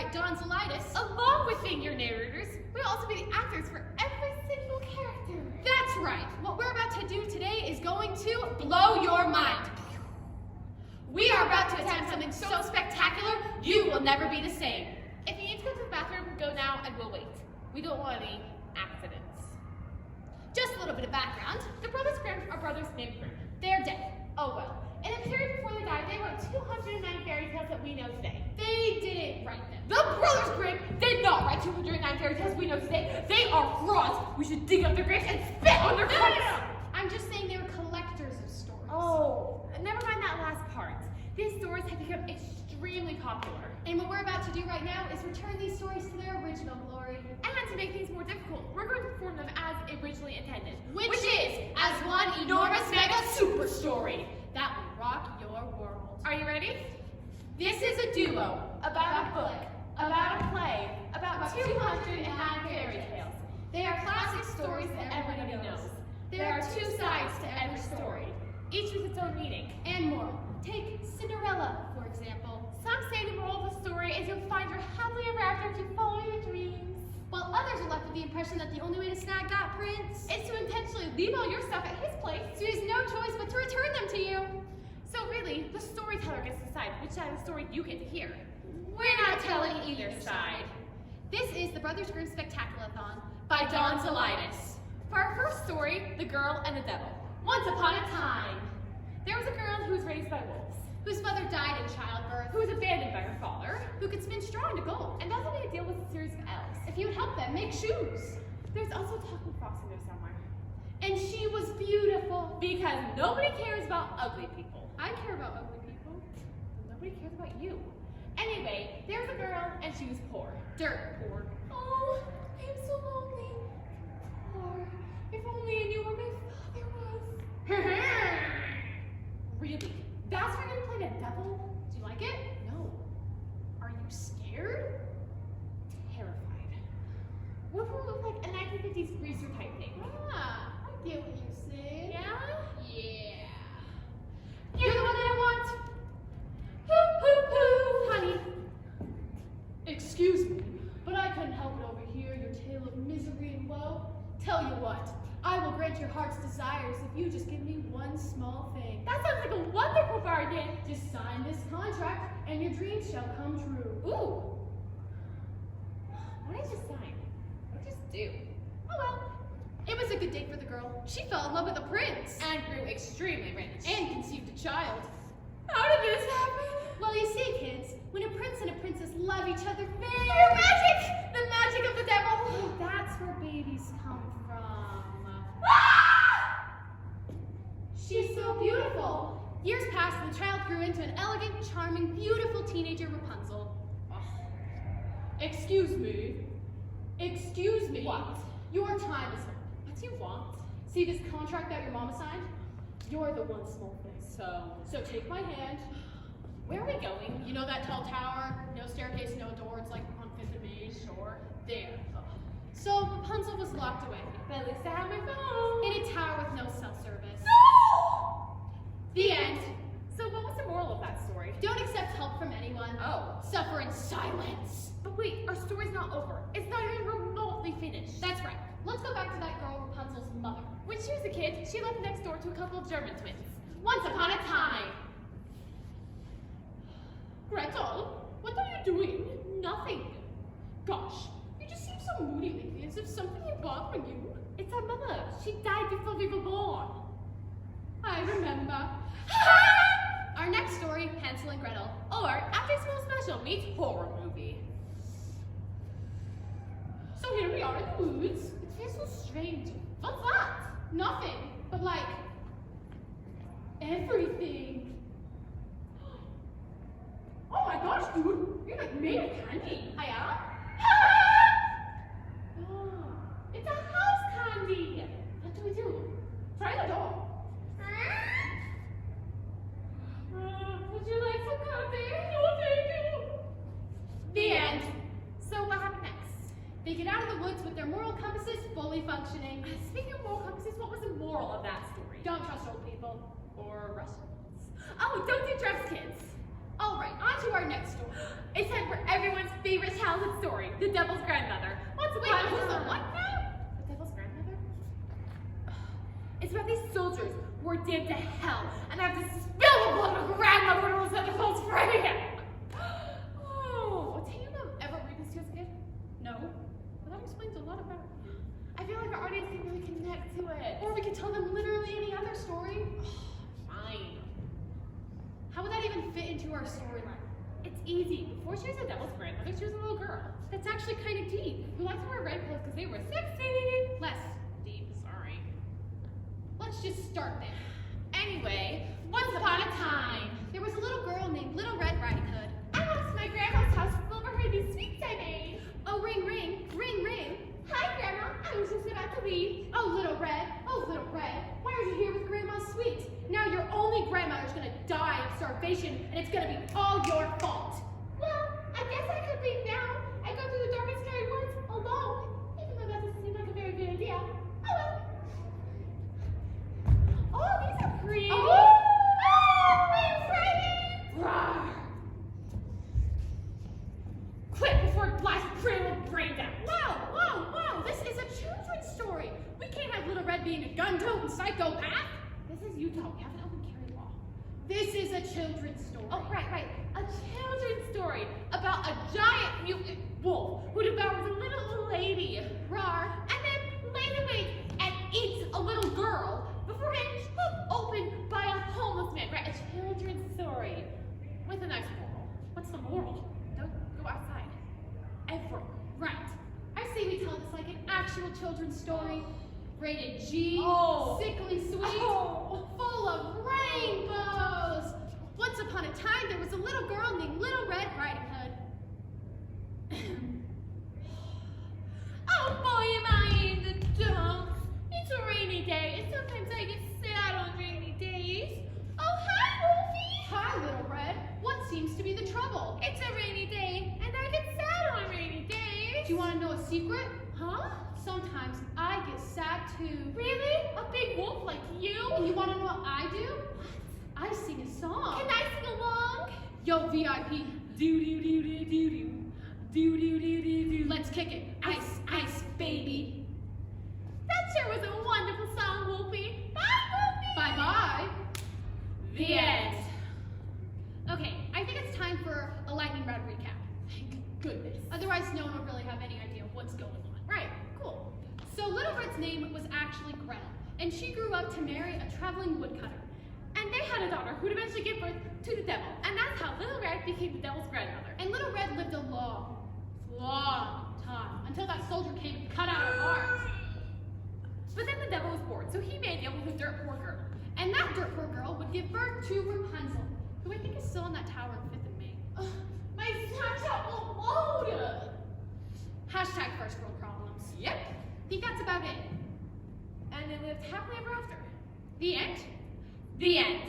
write Don's Elitis. Along with being your narrators, we'll also be the actors for every single character. That's right. What we're about to do today is going to blow your mind. We are about to attempt something so spectacular, you will never be the same. If you need to go to the bathroom, go now and we'll wait. We don't want any accidents. Just a little bit of background. The brothers Grimm are brothers named Grimm. They're dead. Oh well. In the period before they died, they wrote 209 fairy tales that we know today. They didn't write them. The brothers Grimm did not write 209 fairy tales we know today. They are frauds. We should dig up their graves and spit on their graves. No. I'm just saying they were collectors of stories. Oh, never mind that last part. These stories have become extremely popular. And what we're about to do right now is return these stories to their original glory. And to make things more difficult, we're going to perform them as originally intended. Which is as one enormous mega super story that will rock your world. Are you ready? This is a duo About a book, about a play, about 209 fairy tales. They are classic stories that everybody knows. There are two sides to every story, each with its own meaning. And more. Take Cinderella, for example. Some say the moral of the story is you'll find your happily ever after if you follow your dreams. While others are left with the impression that the only way to snag that prince is to intentionally leave all your stuff at his place. So he has no choice but to return them to you. So really, the storyteller gets to decide which side of the story you get to hear. We're not telling either side. This is the Brothers Grimm Spectacular-thon by Don's Elitis. For our first story, The Girl and the Devil. Once upon a time, there was a girl who was raised by wolves, whose mother died in childbirth, who was abandoned by her father, who could spin straw into gold, and also made a deal with a series of elves. if he would help them make shoes. There's also a talking fox in there somewhere. And she was beautiful. Because nobody cares about ugly people. I care about ugly people. Nobody cares about you. Anyway, there was a girl, and she was poor. Dirt poor. Oh, I'm so lonely. Poor. If only I knew where my father was. Really? That's where you're gonna play the devil? Do you like it? No. Are you scared? Terrified. What if it looked like a 1950s greaser type thing? Ah, I get what you're saying. Yeah? Yeah. You're the one that I want. Hoo hoo hoo, honey. Excuse me, but I couldn't help but overhear your tale of misery and woe. Tell you what, I will grant your heart's desires if you just give me one small thing. That sounds like a wonderful bargain. Just sign this contract, and your dreams shall come true. Ooh. What did I just sign? What did I just do? Oh well. It was a good date for the girl. She fell in love with the prince. And grew extremely rich. And conceived a child. How did this happen? Well, you see, kids, when a prince and a princess love each other very... Your magic! The magic of the devil! Oh, that's where babies come from. Ah! She's so beautiful. Years passed and the child grew into an elegant, charming, beautiful teenager Rapunzel. Oh. Excuse me. Excuse me. What? Your time is up. What do you want? See this contract that your mama signed? You're the one small thing. So take my hand. Where are we going? You know that tall tower? No staircase, no door. It's like on 5th of May. Sure. There. So Rapunzel was locked away But at least I have my phone. in a tower with no cell service. No! The end. So what was the moral of that story? Don't accept help from anyone. Oh. Suffer in silence. But wait, our story's not over. It's not even remotely finished. That's right. Let's go back to that girl Rapunzel's mother. When she was a kid, she lived next door to a couple of German twins. Once upon a time. Gretel, what are you doing? Nothing. Gosh, you just seem so moody lately, as if something is bothering you. It's our mother. She died before we were born. I remember. Our next story, Hansel and Gretel. Or After School Special meets horror movie. So here we are in the woods. It feels so strange. What's that? Nothing, but like, everything. Oh my gosh, dude. You're like made of candy. I am? Oh, it's a house candy. What do we do? Try the door. Would you like some candy? No, thank you. The end. So what happened next? They get out of the woods with their moral compasses fully functioning. Speaking of moral compasses, what was the moral of that story? Don't trust old people. Or Russians. Oh, don't do drugs, kids. All All right, on to our next story. It's time for everyone's favorite childhood story, The Devil's Grandmother. What's Wait, who's the what now? The Devil's Grandmother? It's about these soldiers who are damned to hell and have to spill the blood of grandmother to set the souls free. Oh, did you ever read this to us as a kid? No, but that explains a lot about it. I feel like our audience can really connect to it. Or we could tell them literally any other story. Fine. How would that even fit into our storyline? It's easy. Before she was a devil's grandmother, she was a little girl. That's actually kind of deep. Who liked to wear red clothes because they were sexy. Less. Deep, sorry. Let's just start there. Anyway, once upon a time, There was a little girl named Little Red Riding Hood. I went to my grandma's house to overheard these sweets I made. Oh, ring, ring, ring, ring. Hi, Grandma. I was just about to leave. Oh, Little Red, why are you here with Grandma's sweets? Now your only grandmother's gonna die of starvation, and it's gonna be all your fault. Well, I guess I could leave now. I go through the dark and scary woods alone, even though that doesn't seem like a very good idea. Oh well. Oh, these are pretty. Oh! I'm frightened. Rawr. Quick before it blasts Grandma's brains out. Whoa, this is a children's story. We can't have Little Red being a gun-toting psychopath. This is Utah. We have an open carry law. This is a children's story. Oh, right. A children's story about a giant mutant wolf who devours a little old lady. Rawr. And then lays awake and eats a little girl before getting split open by a homeless man. Right, a children's story with a nice moral. What's the moral? Don't go outside. Ever. Right. I say we tell this like an actual children's story. Rated G, Oh. sickly sweet, Oh. full of rainbows. Once upon a time, there was a little girl named Little Red Riding Hood. Oh boy, am I in the dumps. It's a rainy day, and sometimes I get sad on rainy days. Oh, hi, Wolfie. Hi, Little Red. What seems to be the trouble? It's a rainy day, and I get sad on rainy days. Do you want to know a secret? Huh? Sometimes I get sad too. Really? A big wolf like you? And you want to know what I do? I sing a song. Can I sing along? Yo, VIP. Do do do do do do. Do do do do do. Let's kick it. Ice, ice, baby. That sure was a wonderful song, Wolfie. Bye, Wolfie. Bye-bye. The end. Okay, I think it's time for a lightning round recap. Thank goodness. Otherwise, no one will really have any idea what's going on. Right, cool. So Little Red's name was actually Grimm, and she grew up to marry a traveling woodcutter. And they had a daughter who'd eventually give birth to the devil. And that's how Little Red became the devil's grandmother. And Little Red lived a long time until that soldier came and cut out her heart. But then the devil was born, so he made deal with a dirt poor girl. And that dirt poor girl would give birth to Rapunzel, who I think is still in that tower in 5th and Main. My Snapchat won't load. Hashtag first world problems. Yep. Think that's about it. And they lived happily ever after. The end? The end.